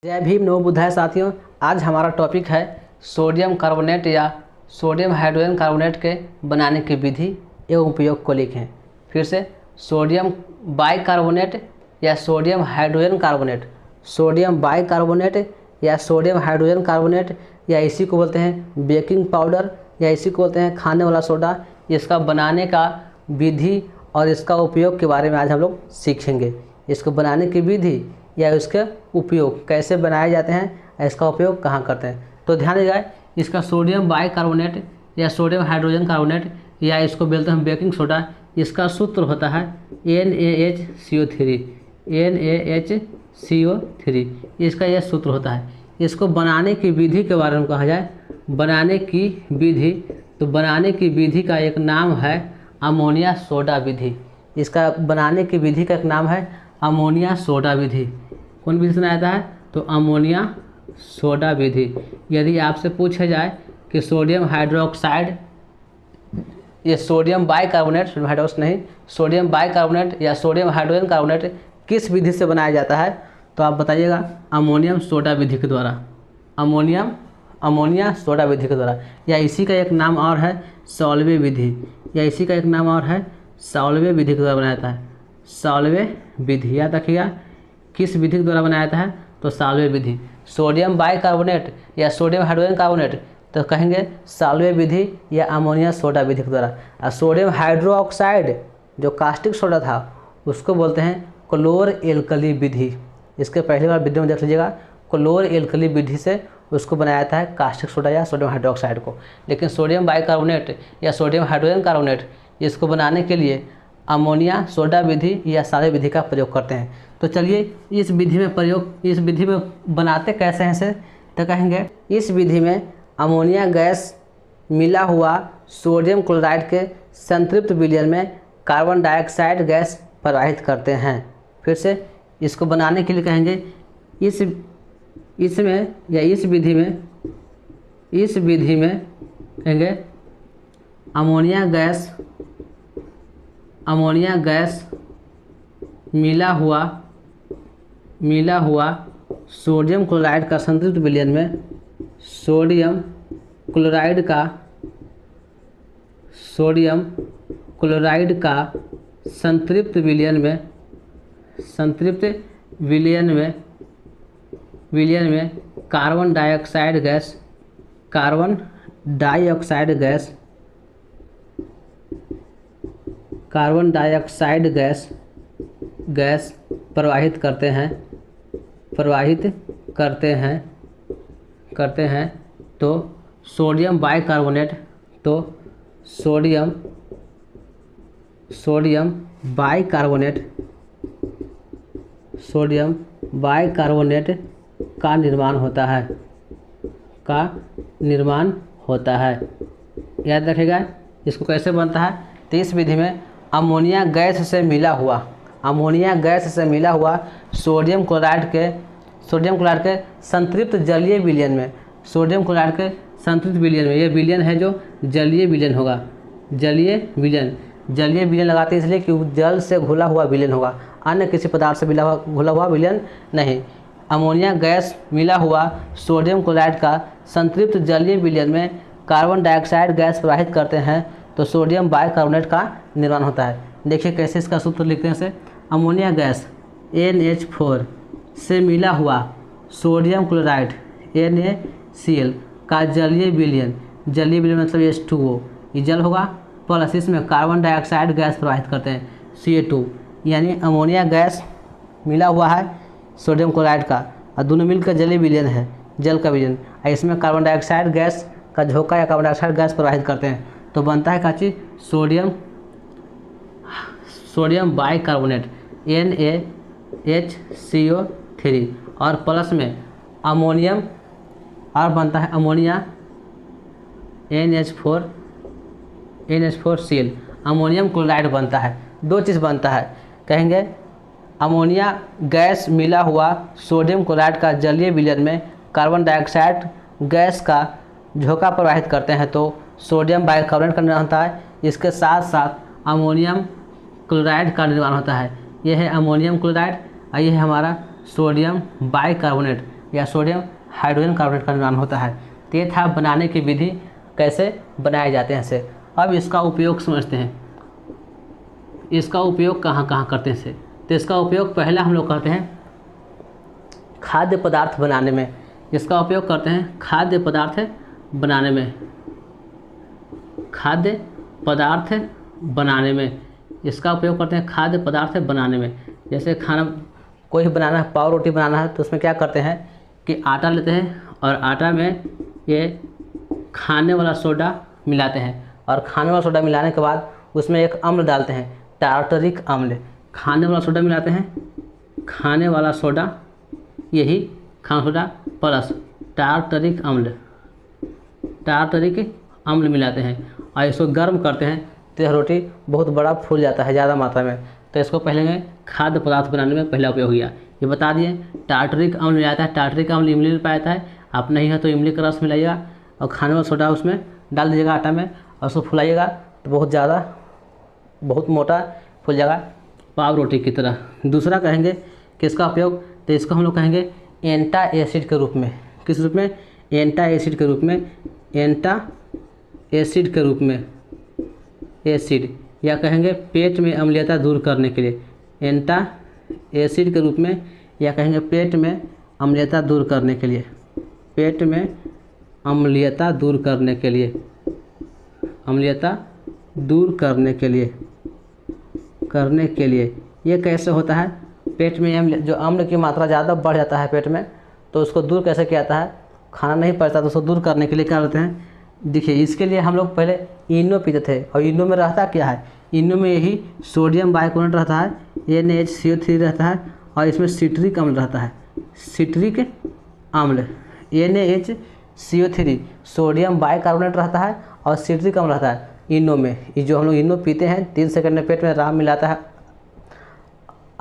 जय भीम नमो बुद्धाय साथियों। आज हमारा टॉपिक है सोडियम कार्बोनेट या सोडियम हाइड्रोजन कार्बोनेट के बनाने की विधि एवं उपयोग को लिखें। फिर से सोडियम बाइकार्बोनेट या sodium hydrogen carbonate, sodium bicarbonate या सोडियम हाइड्रोजन कार्बोनेट या इसी को बोलते हैं बेकिंग पाउडर या इसी को बोलते हैं खाने वाला सोडा। इसका बनाने का विधि और इसका उपयोग के बारे में आज हम लोग सीखेंगे। इसको बनाने की विधि या इसके उपयोग कैसे बनाए जाते हैं, इसका उपयोग कहाँ करते हैं। तो ध्यान दीजिएगा, इसका सोडियम बाइकार्बोनेट या सोडियम हाइड्रोजन कार्बोनेट या इसको बोलते हैं बेकिंग सोडा, इसका सूत्र होता है NaHCO3। NaHCO3 इसका यह सूत्र होता है। इसको बनाने की विधि के बारे में कहा जाए, बनाने की विधि, तो बनाने की विधि का एक नाम है अमोनिया सोडा विधि। इसका बनाने की विधि का एक नाम है अमोनिया सोडा विधि। कौन विधि से बनाया जाता है? तो अमोनिया सोडा विधि। यदि आपसे पूछा जाए कि सोडियम हाइड्रोक्साइड, ये सोडियम बाइकार्बोनेट, सोडियम हाइड्रोक्साइड नहीं, सोडियम बाइकार्बोनेट या सोडियम हाइड्रोजन कार्बोनेट किस विधि से बनाया जाता है, तो आप बताइएगा अमोनियम सोडा विधि के द्वारा। अमोनिया सोडा विधि के द्वारा, या इसी का एक नाम और है सॉल्वे विधि, या इसी का एक नाम और है सॉल्वे विधि के द्वारा बनाया जाता है। सॉल्वे विधि याद रखिएगा, किस विधि के द्वारा बनाया जाता है? तो सॉल्वे विधि। सोडियम बाइकार्बोनेट या सोडियम हाइड्रोजन कार्बोनेट तो कहेंगे सॉल्वे विधि या अमोनिया सोडा विधि के द्वारा। और सोडियम हाइड्रोक्साइड जो कास्टिक सोडा था उसको बोलते हैं क्लोर एल्कली विधि। इसके पहली बार वीडियो में देख लीजिएगा, क्लोर एल्कली विधि से उसको बनाया जाता है कास्टिक सोडा या सोडियम हाइड्रोक्साइड को। लेकिन सोडियम बाइकार्बोनेट या सोडियम हाइड्रोजन कार्बोनेट इसको बनाने के लिए अमोनिया सोडा विधि या सॉल्वे विधि का प्रयोग करते हैं। तो चलिए इस विधि में बनाते कैसे हैं इसे, तो कहेंगे इस विधि में अमोनिया गैस मिला हुआ सोडियम क्लोराइड के संतृप्त विलयन में कार्बन डाइऑक्साइड गैस प्रवाहित करते हैं। फिर से इसको बनाने के लिए कहेंगे इस विधि में कहेंगे अमोनिया गैस मिला हुआ सोडियम क्लोराइड का संतृप्त विलयन में सोडियम क्लोराइड का संतृप्त विलयन में कार्बन डाइऑक्साइड गैस प्रवाहित करते हैं तो सोडियम बाइकार्बोनेट का निर्माण होता है। याद रखिएगा इसको कैसे बनता है। तो इस विधि में अमोनिया गैस से मिला हुआ सोडियम क्लोराइड के संतृप्त जलीय विलयन में, ये विलयन है जो जलीय विलयन होगा। जलीय विलयन लगाते हैं इसलिए कि जल से घुला हुआ विलयन होगा, अन्य किसी पदार्थ से घुला हुआ विलयन नहीं। अमोनिया गैस मिला हुआ सोडियम क्लोराइड का संतृप्त जलीय विलयन में कार्बन डाइऑक्साइड गैस प्रवाहित करते हैं तो सोडियम बाइकार्बोनेट का निर्माण होता है। देखिए कैसे इसका सूत्र लिखते हैं से, अमोनिया गैस NH4 से मिला हुआ सोडियम क्लोराइड NaCl का जलीय विलयन मतलब H2O, ये जल होगा, प्लस इसमें कार्बन डाइऑक्साइड गैस प्रवाहित करते हैं Ca2, यानी अमोनिया गैस मिला हुआ है सोडियम क्लोराइड का और दोनों मिलकर जलीय विलयन है, जल का विलयन, और इसमें कार्बन डाइऑक्साइड गैस का झोंका या कार्बन डाइऑक्साइड गैस प्रवाहित करते हैं तो बनता है क्या चीज़? सोडियम बाइकार्बोनेट NaHCO3 और प्लस में अमोनियम और बनता है अमोनिया NH4Cl, अमोनियम क्लोराइड बनता है। दो चीज़ बनता है, कहेंगे अमोनिया गैस मिला हुआ सोडियम क्लोराइड का जलीय विलयन में कार्बन डाइऑक्साइड गैस का झोंका प्रवाहित करते हैं तो सोडियम बाइकार्बोनेट का निर्माण होता है। इसके साथ साथ अमोनियम क्लोराइड का निर्माण होता है। यह है अमोनियम क्लोराइड और यह है हमारा सोडियम बाइकार्बोनेट। या सोडियम हाइड्रोजन कार्बोनेट का निर्माण होता है। तो ये था बनाने की विधि, कैसे बनाए जाते हैं इसे। अब इसका उपयोग समझते हैं, इसका उपयोग कहाँ कहाँ करते हैं इसे। तो इसका उपयोग पहला हम लोग करते हैं खाद्य पदार्थ बनाने में। इसका उपयोग करते हैं खाद्य पदार्थ बनाने में, खाद्य पदार्थ बनाने में। इसका उपयोग करते हैं खाद्य पदार्थ बनाने में। जैसे खाना कोई भी बनाना है, पाव रोटी बनाना है, तो उसमें क्या करते हैं कि आटा लेते हैं और आटा में ये खाने वाला सोडा मिलाते हैं, और खाने वाला सोडा मिलाने के बाद उसमें एक अम्ल डालते हैं, टार्टरिक अम्ल। खाने वाला सोडा मिलाते हैं, खाने वाला सोडा, यही खाना सोडा प्लस टार्टरिक अम्ल, टार्टरिक अम्ल मिलाते हैं और इसको गर्म करते हैं, तो यह रोटी बहुत बड़ा फूल जाता है ज़्यादा मात्रा में। तो इसको पहले में खाद्य पदार्थ बनाने में पहला उपयोग किया। ये बता दिए टार्टरिक अम्ल मिलाता है। टार्टरिक अम्ल इमली में पाया जाता है, आप नहीं है तो इमली का रस मिलाइएगा और खाने वाला सोडा उसमें डाल दीजिएगा आटा में और उसको फुलाइएगा, तो बहुत मोटा फूल जाएगा पाव रोटी की तरह। दूसरा कहेंगे किसका उपयोग, तो इसको हम लोग कहेंगे एंटा एसिड के रूप में। किस रूप में? एंटा एसिड के रूप में, एंटा एसिड के रूप में, एसिड, या कहेंगे पेट में अम्लीयता दूर करने के लिए, एंटा एसिड के रूप में, या कहेंगे पेट में अम्लीयता दूर करने के लिए, पेट में अम्लीयता दूर करने के लिए, अम्लीयता दूर करने के लिए। ये कैसे होता है? पेट में जो अम्ल की मात्रा ज़्यादा बढ़ जाता है पेट में, तो उसको दूर कैसे किया जाता है? खाना नहीं पचता तो उसको दूर करने के लिए क्या करते हैं, देखिए इसके लिए हम लोग पहले इनो पीते थे, और इनो में रहता क्या है? इनो में यही सोडियम बाइकार्बोनेट रहता है, NaHCO3 रहता है, और इसमें सिट्रिक अम्ल रहता है, सिट्रिक अम्ल, NaHCO3 सोडियम बाइकार्बोनेट रहता है और सिट्रिक अम्ल रहता है इनो में। ये जो हम लोग इनो पीते हैं 3 सेकंड में पेट में आराम मिलाता है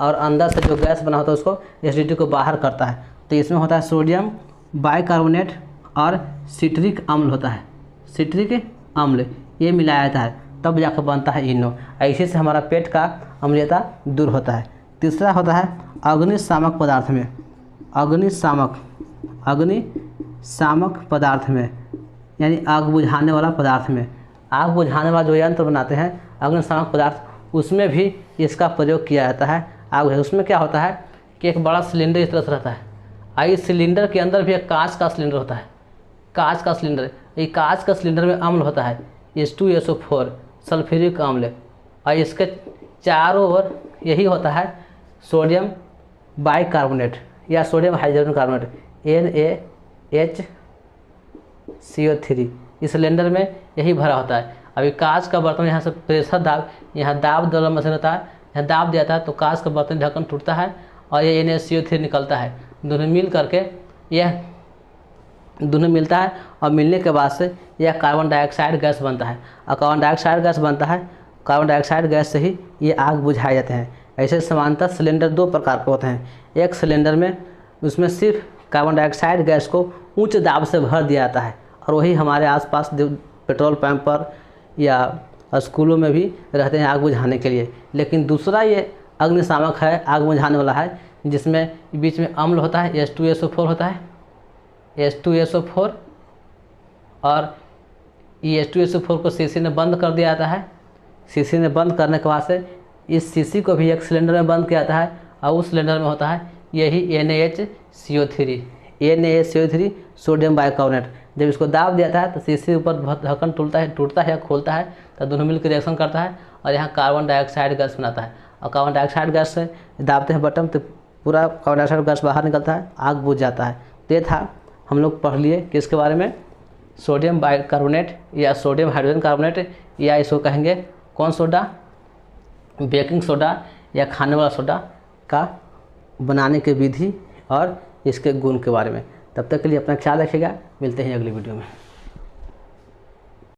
और अंदर से जो गैस बना होता है उसको एसिडिटी को बाहर करता है। तो इसमें होता है सोडियम बाइकार्बोनेट और सिट्रिक अम्ल होता है, सिट्रिक अम्ल ये मिलाया जाता है, तब जाकर बनता है इनो। ऐसे से हमारा पेट का अम्लीयता दूर होता है। तीसरा होता है अग्निशामक पदार्थ में, अग्निशामक पदार्थ में, यानी आग बुझाने वाला पदार्थ में। आग बुझाने वाला जो यंत्र बनाते हैं अग्निशामक पदार्थ, उसमें भी इसका प्रयोग किया जाता है। आग उसमें क्या होता है कि एक बड़ा सिलेंडर इस तरह से रहता है, और इस सिलेंडर के अंदर भी एक कांच का सिलेंडर होता है, कांच का सिलेंडर। ये कांच का सिलेंडर में अम्ल होता है H2SO4 सल्फ्यूरिक अम्ल, और इसके चारों ओर यही होता है सोडियम बाइकार्बोनेट या सोडियम हाइड्रोजन कार्बोनेट NaHCO3। इस सिलेंडर में यही भरा होता है। अभी कांच का बर्तन, यहाँ से प्रेशर दाब, यहाँ दाब वाला मशीन होता है, यहाँ दाब दिया था तो कांच का बर्तन ढक्कन टूटता है और ये NaCO3 निकलता है। दोनों मिल करके यह दोनों मिलता है, और मिलने के बाद से यह कार्बन डाइऑक्साइड गैस बनता है, और कार्बन डाइऑक्साइड गैस बनता है। कार्बन डाइऑक्साइड गैस से ही ये आग बुझाए जाते हैं। ऐसे समानतः सिलेंडर 2 प्रकार के होते हैं। एक सिलेंडर में उसमें सिर्फ कार्बन डाइऑक्साइड गैस को उच्च दाब से भर दिया जाता है, और वही हमारे आसपास पेट्रोल पंप पर या स्कूलों में भी रहते हैं आग बुझाने के लिए। लेकिन दूसरा ये अग्निशामक है, आग बुझाने वाला है, जिसमें बीच में अम्ल होता है, H2SO4 होता है, H2SO4, और ये H2SO4 को शीशी ने बंद कर दिया जाता है। शीशी ने बंद करने के बाद से इस शीशी को भी एक सिलेंडर में बंद किया जाता है, और उस सिलेंडर में होता है यही NaHCO3 सोडियम बाइकार्बोनेट। जब इसको दाब दिया जाता है तो शीशी ऊपर ढक्कन टूटता है या खोलता है, तो दोनों मिलकर रिएक्शन करता है और यहाँ कार्बन डाइऑक्साइड गैस बनाता है, और कार्बन डाइऑक्साइड गैस से दाबते हैं बटन तो पूरा कार्बन डाइऑक्साइड गैस बाहर निकलता है, आग बुझ जाता है। तो ये था, हम लोग पढ़ लिए किसके बारे में, सोडियम बाइकार्बोनेट या सोडियम हाइड्रोजन कार्बोनेट, या इसको कहेंगे कौन सोडा, बेकिंग सोडा या खाने वाला सोडा का बनाने की विधि और इसके गुण के बारे में। तब तक के लिए अपना ख्याल रखिएगा, मिलते हैं अगली वीडियो में।